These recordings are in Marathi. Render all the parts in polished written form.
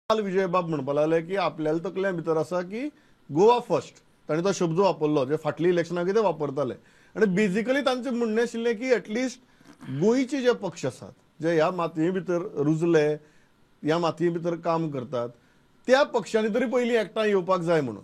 काल विजय बाब म्हणपा लागले की आपल्याला तकल्या भितर आसा की गोवा फर्स्ट ताणी तो शब्द वापरलो जे फाटली इलेक्शनाक कितें वापरताले आणि बेसिकली तांचे म्हणणें आशिल्लें की एटलिस्ट गोंयचे जे पक्ष आसात जे ह्या मातये भितर रुजले ह्या मातये भितर काम करतात त्या पक्षांनी तरी पयलीं एकठांय येवपाक जाय म्हणून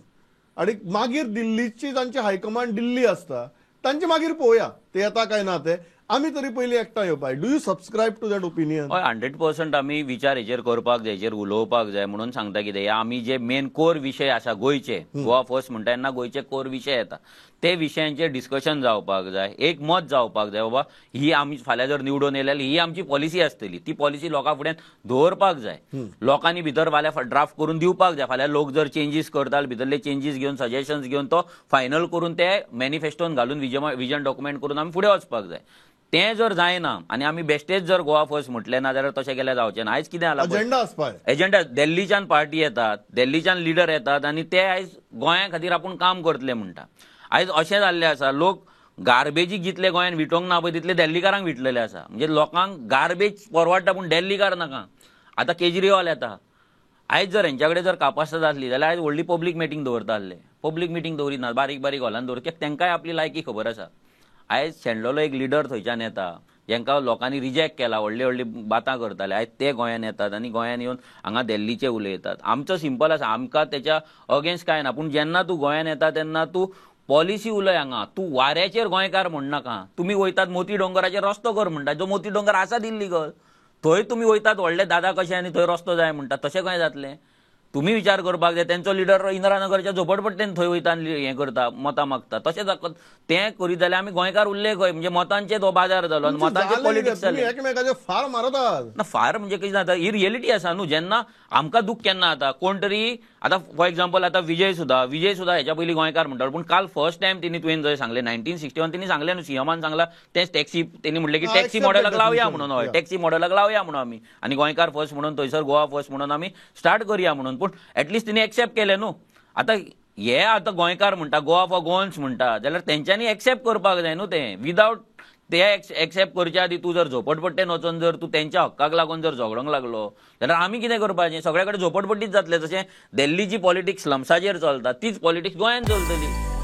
आणि मागीर दिल्लीची तांची हायकमांड दिल्ली आसता तांचे मागीर पळोवया ते येता काय ना ते आमी तरी पयलीं एकठांय येवपाक do you subscribe to that opinion? हय 100% आमी विचार हेचेर करपाक जाय, हेचेर उलोवपाक जाय म्हणून सांगता कितें आमी जे मेन कोर विशय आसा गोंयचे गोवा फर्स्ट म्हणटा तेन्ना गोंयचे कोर विशय येता ते विशयांचेर डिस्कशन जावपाक जाय, एक मत जावपाक जाय बाबा ही आमी फाल्यां जर निवडून येयल्यार ही आमची पॉलिसी आसतली ती पॉलिसी लोकां फुडें दवरपाक जाय, लोकांनी भितर फाल्यां ड्राफ्ट करून दिवपाक जाय, फाल्यां लोक जर चेंजीस करतात भितरले चेंजीस घेवन सजेशन्स घेवन तो फायनल करून ते मॅनिफेस्टोन घालून विजन डॉक्युमेंट करून आमी फुडें वचपाक जाय. तें जर जायना आनी आमी बेश्टेच जर गोवा फर्स्ट म्हटलें ना जाल्यार तशें केल्यार जावचें ना. आयज कितें जालां अजेंडा आसपाक एजेंडा दिल्लीच्यान पार्टी येतात, दिल्लीच्यान लिडर येतात आनी ते आयज गोंया खातीर आपूण काम करतले म्हणटा. आयज अशें जाल्लें आसा लोक गार्बेजीक जितले गोंयान विटोवंक ना पळय तितले दिल्लीकारांक विटलेले आसा. म्हणजे लोकांक गार्बेज परवडटा पूण दिल्लीकार नाका. आतां केजरीवाल येता आयज जर हेंच्या कडेन जर कापासीटी आसली जाल्यार आयज व्हडली पब्लीक मिटींग दवरता आसले. पब्लीक मिटींग दवरिनात, बारीक बारीक हॉलान दवर कित्याक तांकांय आपली लायकी खबर आसा. आयज शेणलेलो एक लिडर थंयच्यान येता जेंकां लोकांनी रिजेक्ट केला, व्हडली व्हडली बातां करताले, आयज ते गोंयान येतात आनी गोंयान येवन हांगा दिल्लीचे उलयतात. आमचो सिंपल आसा, आमकां तेच्या अगेन्स्ट कांय ना, पूण जेन्ना तूं गोंयान येता तेन्ना तूं पॉलिसी उलय. हांगा तूं वाऱ्याचेर गोंयकार म्हणनाका. तुमी वयतात मोती डोंगराचेर रस्तो कर म्हणटा, जो मोती डोंगर आसा दिल्ली गो थंय तुमी वयतात व्हडले दादा कशे आनी थंय रस्तो जाय म्हणटा. तशें खंय जातलें? तुमी विचार करपाक जाय. तेंचो लिडर इंदिरानगरच्या झोपडपट्टेन थंय वयता हें करता, मतां मागता. तशें तें करीत जाल्यार आमी गोंयकार उरले खंय? म्हणजे मतांचेच हो बाजार जालो आनी मतांचे पॉलिटिक्स जालें. एकमेकाचे फार मारतात ना. फार म्हणजे कितें जाता ही रियलिटी आसा न्हू. जेन्ना आमकां दूख केन्ना जाता कोण तरी आतां फॉर एक्झाम्पल आतां विजय सुद्धा हेच्या पयलीं गोंयकार म्हणटालो पूण काल फर्स्ट टायम तेणी तुवें जंय सांगलें 1961 तेणी सांगलें न्हू, सीएमान सांगलां तेंच टॅक्सी तेणी म्हणलें की टॅक्सी मॉडेलाक लावया म्हणून. हय टॅक्सी मॉडेलाक लावया म्हणून आमी आनी गोंयकार फर्स्ट म्हणून थंयसर गोवा फर्स्ट म्हणून आमी स्टार्ट करया म्हणून. पूण एटलिस्ट तेणी एक्सेप्ट केलें न्हू. आतां हे आतां गोंयकार म्हणटा गोवा फॉर गोवन्स म्हणटा जाल्यार तेंच्यांनी एक्सेप्ट करपाक जाय न्हू. तें विदावट ते एक्सेप्ट करच्या आदी तूं जर झोपडपट्टेन वचून जर तूं तेंच्या हक्काक लागून जर झगडोंक लागलो जाल्यार आमी कितें करपाचें? सगळे कडेन झोपडपट्टीच जातलें. जशें दिल्लीची पॉलिटिक्स स्लम्साचेर चलता तीच पॉलिटिक्स गोंयान चलतली.